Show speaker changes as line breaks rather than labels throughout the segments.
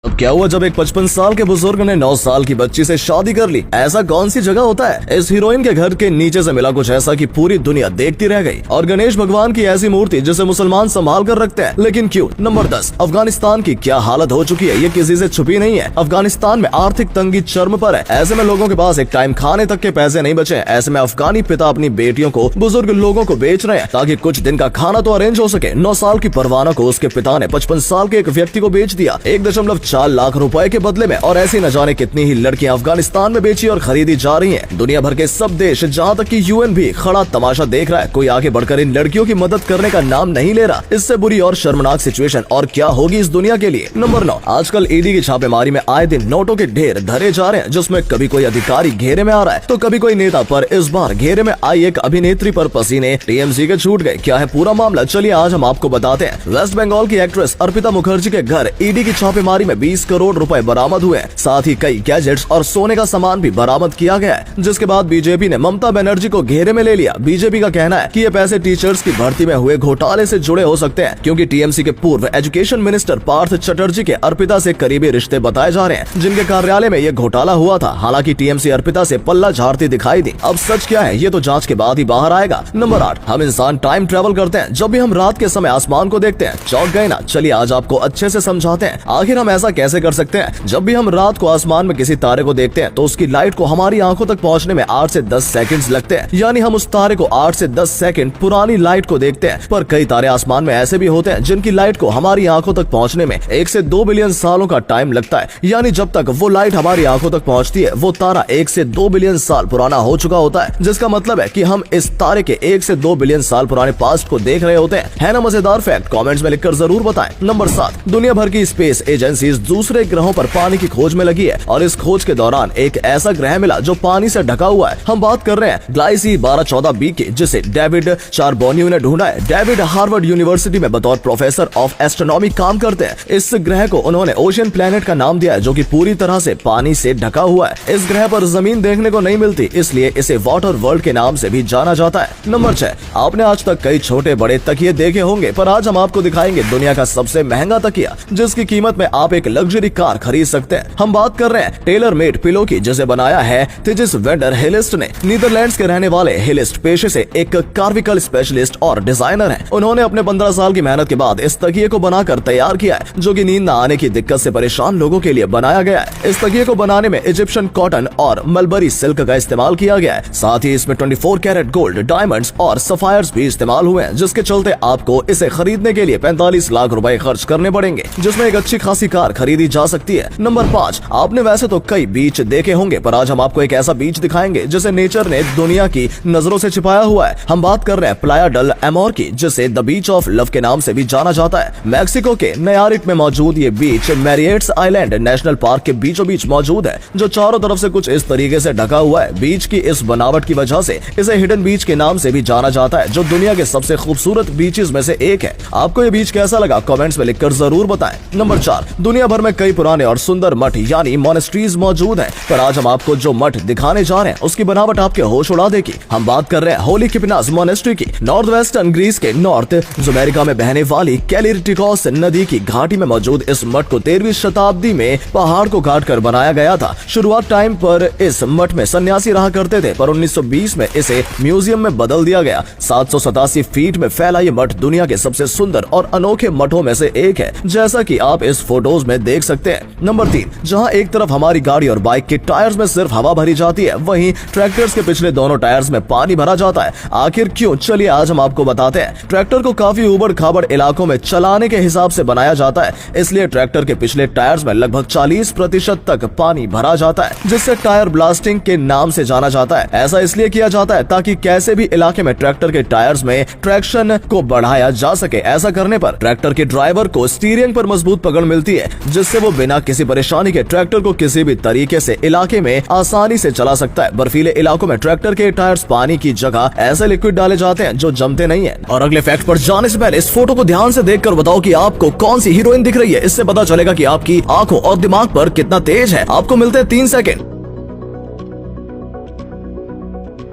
अब क्या हुआ जब एक 55 साल के बुजुर्ग ने 9 साल की बच्ची से शादी कर ली। ऐसा कौन सी जगह होता है। इस हीरोइन के घर के नीचे से मिला कुछ ऐसा कि पूरी दुनिया देखती रह गई। और गणेश भगवान की ऐसी मूर्ति जिसे मुसलमान संभाल कर रखते हैं, लेकिन क्यों। नंबर 10, अफगानिस्तान की क्या हालत हो चुकी है ये किसी से छुपी नहीं है। अफगानिस्तान में आर्थिक तंगी चरम पर है। ऐसे में लोगों के पास एक टाइम खाने तक के पैसे नहीं बचे। ऐसे में अफगानी पिता अपनी बेटियों को बुजुर्ग लोगों को बेच रहे हैं ताकि कुछ दिन का खाना तो अरेंज हो सके। 9 साल की परवाना को उसके पिता ने 55 साल के एक व्यक्ति को बेच दिया 1.4 लाख रुपए के बदले में। और ऐसी न जाने कितनी ही लड़कियां अफगानिस्तान में बेची और खरीदी जा रही हैं। दुनिया भर के सब देश, जहां तक कि यूएन भी खड़ा तमाशा देख रहा है। कोई आगे बढ़कर इन लड़कियों की मदद करने का नाम नहीं ले रहा। इससे बुरी और शर्मनाक सिचुएशन और क्या होगी इस दुनिया के लिए। नंबर 9, आजकल ईडी की छापेमारी में आए दिन नोटों के ढेर धरे जा रहे हैं, जिसमें कभी कोई अधिकारी घेरे में आ रहा है तो कभी कोई नेता। पर इस बार घेरे में आई एक अभिनेत्री पर पसीने टीएमसी के छूट गए। क्या है पूरा मामला, चलिए आज हम आपको बताते हैं। वेस्ट बंगाल की एक्ट्रेस अर्पिता मुखर्जी के घर ईडी की छापेमारी में 20 करोड़ रुपए बरामद हुए। साथ ही कई गैजेट्स और सोने का सामान भी बरामद किया गया है, जिसके बाद बीजेपी ने ममता बनर्जी को घेरे में ले लिया। बीजेपी का कहना है कि ये पैसे टीचर्स की भर्ती में हुए घोटाले से जुड़े हो सकते हैं, क्योंकि टीएमसी के पूर्व एजुकेशन मिनिस्टर पार्थ चटर्जी के अर्पिता से करीबी रिश्ते बताए जा रहे हैं, जिनके कार्यालय में ये घोटाला हुआ था। हालांकि टीएमसी अर्पिता से पल्ला झाड़ती दिखाई दी। अब सच क्या है ये तो जांच के बाद ही बाहर आएगा। नंबर 8, हम इंसान टाइम ट्रेवल करते हैं। जब भी हम रात के समय आसमान को देखते हैं चौंक गए ना। चलिए आज आपको अच्छे से समझाते हैं आखिर हम ऐसा कैसे कर सकते हैं। जब भी हम रात को आसमान में किसी तारे को देखते हैं तो उसकी लाइट को हमारी आंखों तक पहुंचने में 8 से 10 सेकंड्स लगते हैं। यानी हम उस तारे को 8 से 10 सेकंड पुरानी लाइट को देखते हैं। पर कई तारे आसमान में ऐसे भी होते हैं जिनकी लाइट को हमारी आंखों तक पहुंचने में 1 से 2 बिलियन सालों का टाइम लगता है। यानी जब तक वो लाइट हमारी आंखों तक पहुंचती है वो तारा 1 से 2 बिलियन साल पुराना हो चुका होता है, जिसका मतलब है कि हम इस तारे के 1 से 2 बिलियन साल पुराने पास्ट को देख रहे होते हैं। है ना मजेदार फैक्ट, कमेंट्स में लिखकर जरूर बताएं। नंबर 7, दुनिया भर की स्पेस एजेंसीज दूसरे ग्रहों पर पानी की खोज में लगी है और इस खोज के दौरान एक ऐसा ग्रह मिला जो पानी से ढका हुआ है। हम बात कर रहे हैं ग्लाइसी 1214b की, जिसे डेविड चारबोनियो ने ढूंढा है। डेविड हार्वर्ड यूनिवर्सिटी में बतौर प्रोफेसर ऑफ एस्ट्रोनॉमी काम करते हैं। इस ग्रह को उन्होंने ओशियन प्लेनेट का नाम दिया है, जो कि पूरी तरह से पानी से ढका हुआ है। इस ग्रह पर जमीन देखने को नहीं मिलती, इसलिए इसे वाटर वर्ल्ड के नाम से भी जाना जाता है। नंबर 6, आपने आज तक कई छोटे बड़े तकिए देखे होंगे, पर आज हम आपको दिखाएंगे दुनिया का सबसे महंगा तकिया, जिसकी कीमत में आप एक लग्जरी कार खरीद सकते हैं। हम बात कर रहे हैं टेलर मेड पिलो की, जिसे बनाया है थिजिस वेंडर हिलिस्ट ने। नीदरलैंड्स के रहने वाले हिलिस्ट पेशे से एक कार्विकल स्पेशलिस्ट और डिजाइनर हैं। उन्होंने अपने 15 साल की मेहनत के बाद इस तकिए को बनाकर तैयार किया है, जो कि नींद न आने की दिक्कत से परेशान लोगों के लिए बनाया गया है। इस तकिए को बनाने में इजिप्शियन कॉटन और मलबरी सिल्क का इस्तेमाल किया गया है। साथ ही इसमें 24 कैरेट गोल्ड, डायमंड्स और सफायर्स भी इस्तेमाल हुए हैं, जिसके चलते आपको इसे खरीदने के लिए 45 लाख रुपए खर्च करने पड़ेंगे, जिसमें एक अच्छी खासी कार खरीदी जा सकती है। नंबर 5, आपने वैसे तो कई बीच देखे होंगे, पर आज हम आपको एक ऐसा बीच दिखाएंगे जिसे नेचर ने दुनिया की नजरों से छिपाया हुआ है। हम बात कर रहे हैं प्लाया डल एमोर की, जिसे द बीच ऑफ लव के नाम से भी जाना जाता है। मैक्सिको के नयारिक में मौजूद ये बीच मैरियट्स आइलैंड नेशनल पार्क के बीचों बीच मौजूद है, जो चारों तरफ से कुछ इस तरीके से ढका हुआ है। बीच की इस बनावट की वजह से इसे हिडन बीच के नाम से भी जाना जाता है, जो दुनिया के सबसे खूबसूरत बीचेस में से एक है। आपको ये बीच कैसा लगा कमेंट्स में लिखकर जरूर बताएं। नंबर 4, दुनिया भर में कई पुराने और सुंदर मठ यानी मोनेस्ट्रीज मौजूद हैं, पर आज हम आपको जो मठ दिखाने जा रहे हैं उसकी बनावट आपके होश उड़ा देगी। हम बात कर रहे हैं होली किपनास मोनेस्ट्री की। नॉर्थ वेस्टर्न ग्रीस के नॉर्थ जुमेरिका में बहने वाली कैलिटिकॉस नदी की घाटी में मौजूद इस मठ को 13वीं शताब्दी में पहाड़ को काट कर बनाया गया था। शुरुआत टाइम पर इस मठ में सन्यासी रहा करते थे, पर 1920 में इसे म्यूजियम में बदल दिया गया। 787 फीट में फैला ये मठ दुनिया के सबसे सुंदर और अनोखे मठों में से एक है, जैसा कि आप इस फोटोज में देख सकते हैं। नंबर 3, जहां एक तरफ हमारी गाड़ी और बाइक के टायर्स में सिर्फ हवा भरी जाती है, वहीं ट्रैक्टर्स के पिछले दोनों टायर्स में पानी भरा जाता है। आखिर क्यों, चलिए आज हम आपको बताते हैं। ट्रैक्टर को काफी उबड़ खाबड़ इलाकों में चलाने के हिसाब से बनाया जाता है, इसलिए ट्रैक्टर के पिछले टायर्स में लगभग 40% तक पानी भरा जाता है, जिससे टायर ब्लास्टिंग के नाम से जाना जाता है। ऐसा इसलिए किया जाता है ताकि कैसे भी इलाके में ट्रैक्टर के टायर्स में ट्रैक्शन को बढ़ाया जा सके। ऐसा करने पर ट्रैक्टर के ड्राइवर को स्टीयरिंग पर मजबूत पकड़ मिलती है, जिससे वो बिना किसी परेशानी के ट्रैक्टर को किसी भी तरीके से इलाके में आसानी से चला सकता है। बर्फीले इलाकों में ट्रैक्टर के टायर्स पानी की जगह ऐसे लिक्विड डाले जाते हैं जो जमते नहीं है। और अगले फैक्ट पर जाने से पहले इस फोटो को ध्यान से देखकर बताओ कि आपको कौन सी हीरोइन दिख रही है। इससे पता चलेगा कि आपकी आंखों और दिमाग पर कितना तेज है। आपको मिलते हैं 3 सेकंड।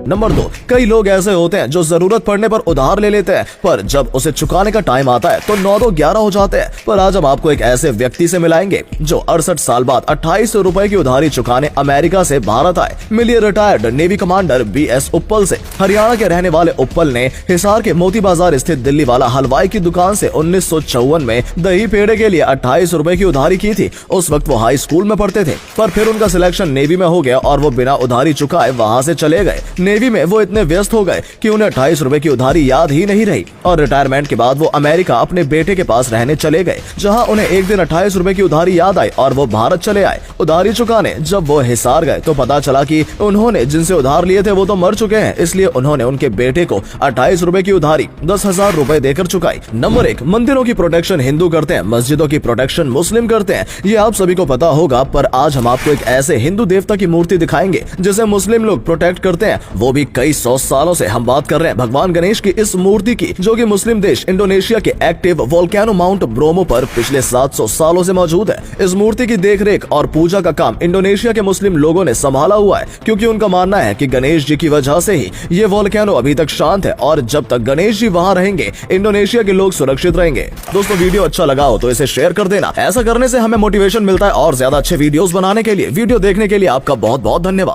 नंबर 2, कई लोग ऐसे होते हैं जो जरूरत पड़ने पर उधार ले लेते हैं, पर जब उसे चुकाने का टाइम आता है तो 9-11 हो जाते हैं। पर आज हम आपको एक ऐसे व्यक्ति से मिलाएंगे जो 68 साल बाद 2800 रुपए की उधारी चुकाने अमेरिका से भारत आए। मिलिए रिटायर्ड नेवी कमांडर BS उप्पल से। हरियाणा के रहने वाले उप्पल ने हिसार के मोती बाजार स्थित दिल्ली वाला हलवाई की दुकान से 1954 में दही पेड़े के लिए 2800 रुपए की उधारी की थी। उस वक्त वो हाई स्कूल में पढ़ते थे, पर फिर उनका सिलेक्शन नेवी में हो गया और वो बिना उधारी चुकाए वहाँ से चले गए। नेवी में वो इतने व्यस्त हो गए कि उन्हें 2800 रुपए की उधारी याद ही नहीं रही और रिटायरमेंट के बाद वो अमेरिका अपने बेटे के पास रहने चले गए, जहाँ उन्हें एक दिन 2800 रुपए की उधारी याद आई और वो भारत चले आए उधारी चुकाने। जब वो हिसार गए तो पता चला कि उन्होंने जिनसे उधार लिए थे वो तो मर चुके हैं, इसलिए उन्होंने उनके बेटे को 2800 रुपए की उधारी 10,000 रुपए देकर चुकाई। नंबर 1, मंदिरों की प्रोटेक्शन हिंदू करते हैं, मस्जिदों की प्रोटेक्शन मुस्लिम करते हैं। ये आप सभी को पता होगा, पर आज हम आपको एक ऐसे हिंदू देवता की मूर्ति दिखाएंगे जिसे मुस्लिम लोग प्रोटेक्ट करते हैं, वो भी कई 100 सालों से। हम बात कर रहे हैं भगवान गणेश की इस मूर्ति की, जो कि मुस्लिम देश इंडोनेशिया के एक्टिव वोल्केनो माउंट ब्रोमो पर पिछले 700 सालों से मौजूद है। इस मूर्ति की देखरेख और पूजा का काम इंडोनेशिया के मुस्लिम लोगों ने संभाला हुआ है, क्योंकि उनका मानना है कि गणेश जी की वजह से ही ये वोल्केनो अभी तक शांत है और जब तक गणेश जी वहाँ रहेंगे इंडोनेशिया के लोग सुरक्षित रहेंगे। दोस्तों, वीडियो अच्छा लगा हो तो इसे शेयर कर देना। ऐसा करने से हमें मोटिवेशन मिलता है और ज्यादा अच्छे वीडियोस बनाने के लिए। वीडियो देखने के लिए आपका बहुत बहुत धन्यवाद।